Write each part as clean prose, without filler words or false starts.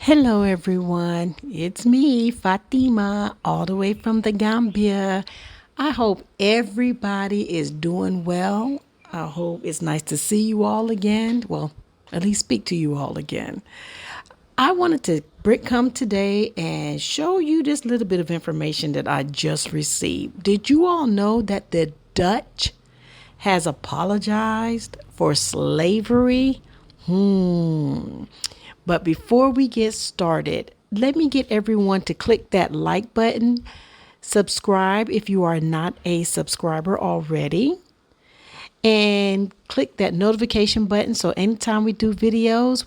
Hello, everyone. It's me, Fatima, all the way from the Gambia. I hope everybody is doing well. I hope it's nice to see you all again. Well, at least speak to you all again. I wanted to come today and show you this little bit of information that I just received. Did you all know that the Dutch has apologized for slavery? But before we get started, let me get everyone to click that like button, subscribe if you are not a subscriber already, and click that notification button so anytime we do videos,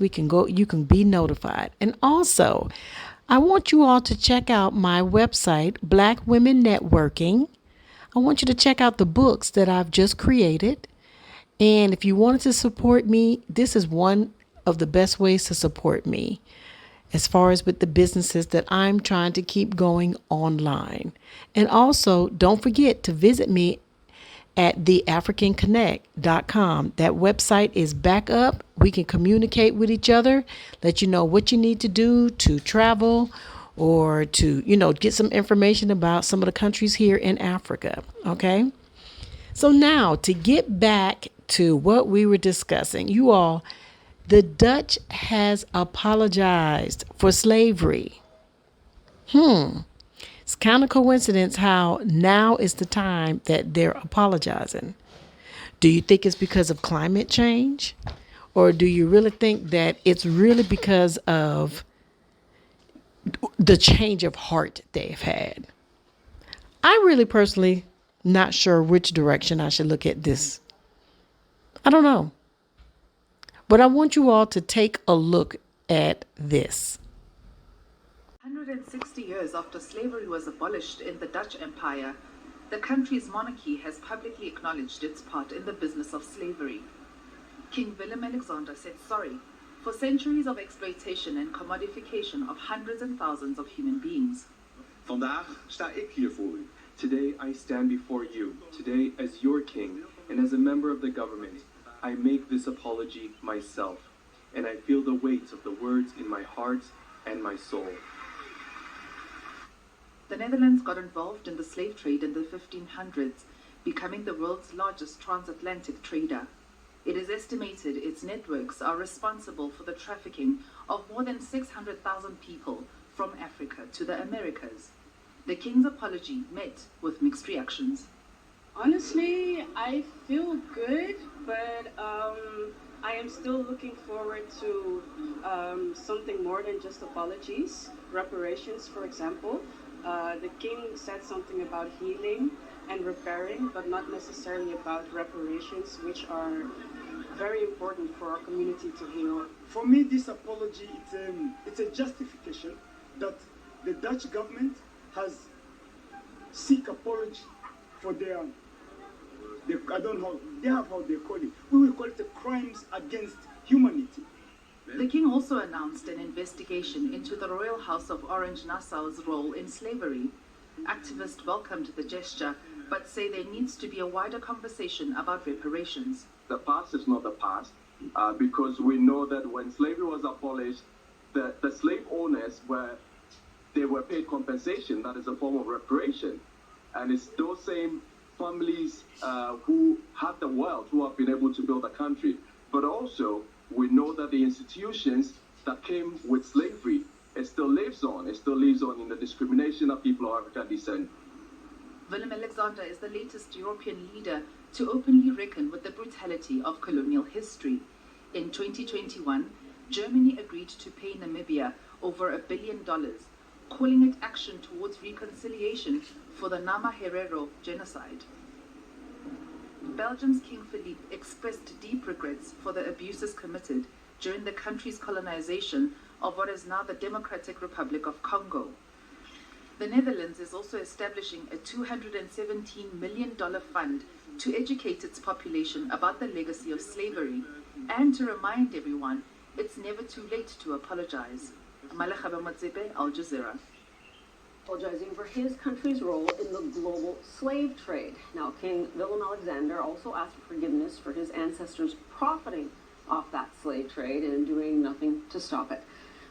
you can be notified. And also, I want you all to check out my website, Black Women Networking. I want you to check out the books that I've just created. And if you wanted to support me, this is one of the best ways to support me as far as with the businesses that I'm trying to keep going online. And also, don't forget to visit me at theafricanconnect.com. That website is back up. We can communicate with each other, let you know what you need to do to travel or to, get some information about some of the countries here in Africa. Okay. So now to get back to what we were discussing, you all, the Dutch has apologized for slavery. It's kind of coincidence how now is the time that they're apologizing. Do you think it's because of climate change? Or do you really think that it's really because of the change of heart they've had? I really personally not sure which direction I should look at this. I don't know. But I want you all to take a look at this. 160 years after slavery was abolished in the Dutch Empire, the country's monarchy has publicly acknowledged its part in the business of slavery. King Willem-Alexander said sorry for centuries of exploitation and commodification of hundreds and thousands of human beings. Vandaag sta ik hier voor u. Today I stand before you, today as your king, and as a member of the government. I make this apology myself, and I feel the weight of the words in my heart and my soul. The Netherlands got involved in the slave trade in the 1500s, becoming the world's largest transatlantic trader. It is estimated its networks are responsible for the trafficking of more than 600,000 people from Africa to the Americas. The king's apology met with mixed reactions. Honestly, I feel good, but I am still looking forward to something more than just apologies. Reparations, for example. The king said something about healing and repairing, but not necessarily about reparations, which are very important for our community to heal. For me, this apology, it's a justification that the Dutch government has seek apology for their I don't know, they have how they call it. We will call it the crimes against humanity. The king also announced an investigation into the Royal House of Orange-Nassau's role in slavery. Activists welcomed the gesture, but say there needs to be a wider conversation about reparations. The past is not the past, because we know that when slavery was abolished, the slave owners were paid compensation, that is a form of reparation. And it's those same families who have the wealth who have been able to build a country. But also, we know that the institutions that came with slavery, it still lives on. It still lives on in the discrimination of people of African descent. Willem-Alexander is the latest European leader to openly reckon with the brutality of colonial history. In 2021, Germany agreed to pay Namibia over $1 billion, calling it action towards reconciliation for the Nama-Herero genocide. Belgium's King Philippe expressed deep regrets for the abuses committed during the country's colonization of what is now the Democratic Republic of Congo. The Netherlands is also establishing a $217 million fund to educate its population about the legacy of slavery and to remind everyone it's never too late to apologize. Malakaba Motsepe, Al Jazeera. Apologizing for his country's role in the global slave trade. Now, King Willem-Alexander also asked for forgiveness for his ancestors profiting off that slave trade and doing nothing to stop it.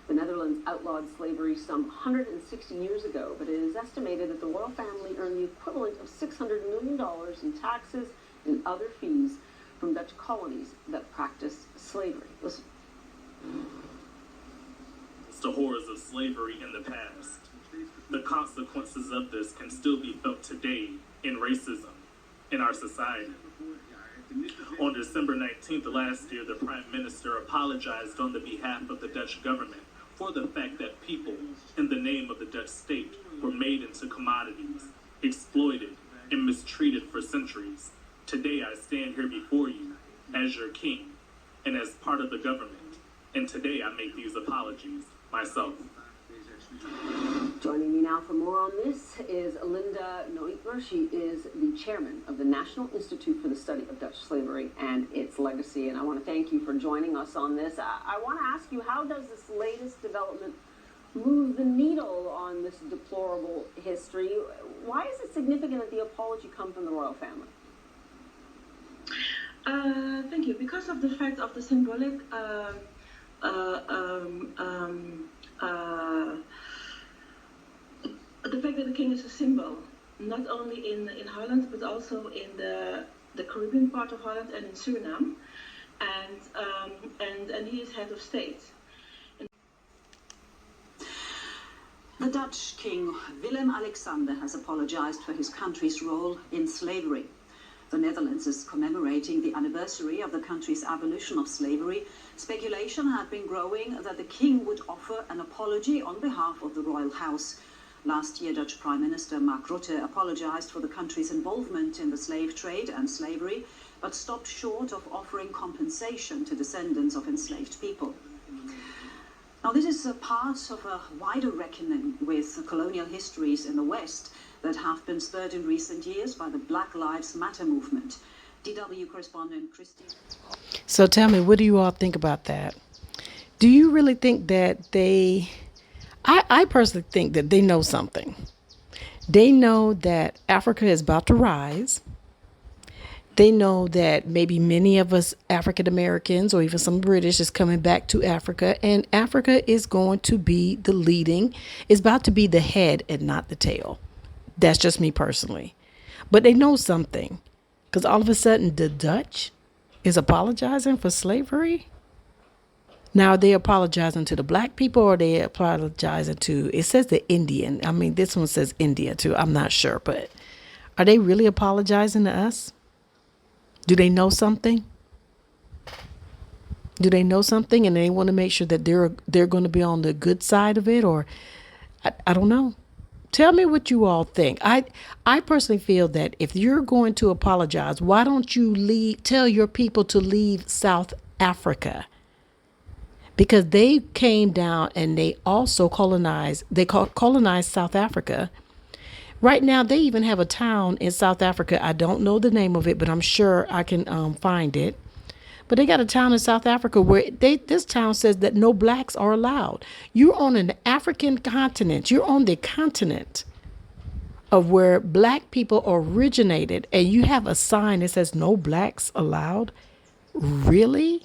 The Netherlands outlawed slavery some 160 years ago, but it is estimated that the royal family earned the equivalent of $600 million in taxes and other fees from Dutch colonies that practiced slavery. Listen. The horrors of slavery in the past. The consequences of this can still be felt today in racism in our society. On December 19th last year, the Prime Minister apologized on the behalf of the Dutch government for the fact that people, in the name of the Dutch state, were made into commodities, exploited, and mistreated for centuries. Today I stand here before you as your king and as part of the government, and today I make these apologies myself. Joining me now for more on this is Linda Noitmer. She is the chairman of the National Institute for the Study of Dutch Slavery and its Legacy. And I want to thank you for joining us on this. I want to ask you, how does this latest development move the needle on this deplorable history? Why is it significant that the apology come from the royal family? Thank you. Because of the fact of the symbolic the fact that the king is a symbol, not only in Holland, but also in the Caribbean part of Holland and in Suriname, and he is head of state. The Dutch king Willem-Alexander has apologized for his country's role in slavery. The Netherlands is commemorating the anniversary of the country's abolition of slavery. Speculation had been growing that the king would offer an apology on behalf of the royal house. Last year, Dutch Prime Minister Mark Rutte apologized for the country's involvement in the slave trade and slavery, but stopped short of offering compensation to descendants of enslaved people. Now, this is a part of a wider reckoning with colonial histories in the West that have been spurred in recent years by the Black Lives Matter movement. DW correspondent Christy. So tell me, what do you all think about that? Do you really think that I personally think that they know something. They know that Africa is about to rise. They know that maybe many of us African Americans or even some British is coming back to Africa, and Africa is going to be is about to be the head and not the tail. That's just me personally. But they know something, because all of a sudden the Dutch is apologizing for slavery. Now, are they apologizing to the black people, or are they apologizing to, it says the Indian. I mean, this one says India too. I'm not sure, but are they really apologizing to us? Do they know something? Do they know something and they want to make sure that they're going to be on the good side of it? Or I don't know. Tell me what you all think. I personally feel that if you're going to apologize, why don't you tell your people to leave South Africa? Because they came down and they also colonized South Africa. Right now, they even have a town in South Africa. I don't know the name of it, but I'm sure I can find it. But they got a town in South Africa where this town says that no blacks are allowed. You're on an African continent. You're on the continent of where black people originated, and you have a sign that says no blacks allowed. Really?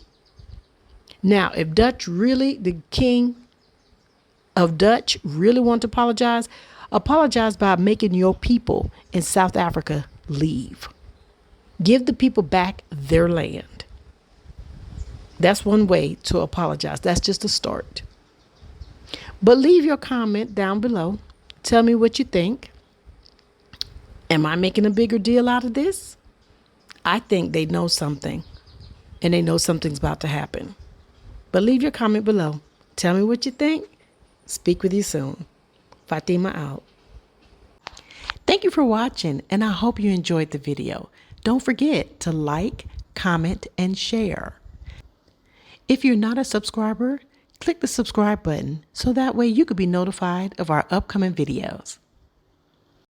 Now, if the king of Dutch really want to apologize by making your people in South Africa leave. Give the people back their land. That's one way to apologize. That's just a start. But leave your comment down below. Tell me what you think. Am I making a bigger deal out of this? I think they know something, and they know something's about to happen. But leave your comment below. Tell me what you think. Speak with you soon. Fatima out. Thank you for watching, and I hope you enjoyed the video. Don't forget to like, comment, and share. If you're not a subscriber, click the subscribe button so that way you could be notified of our upcoming videos.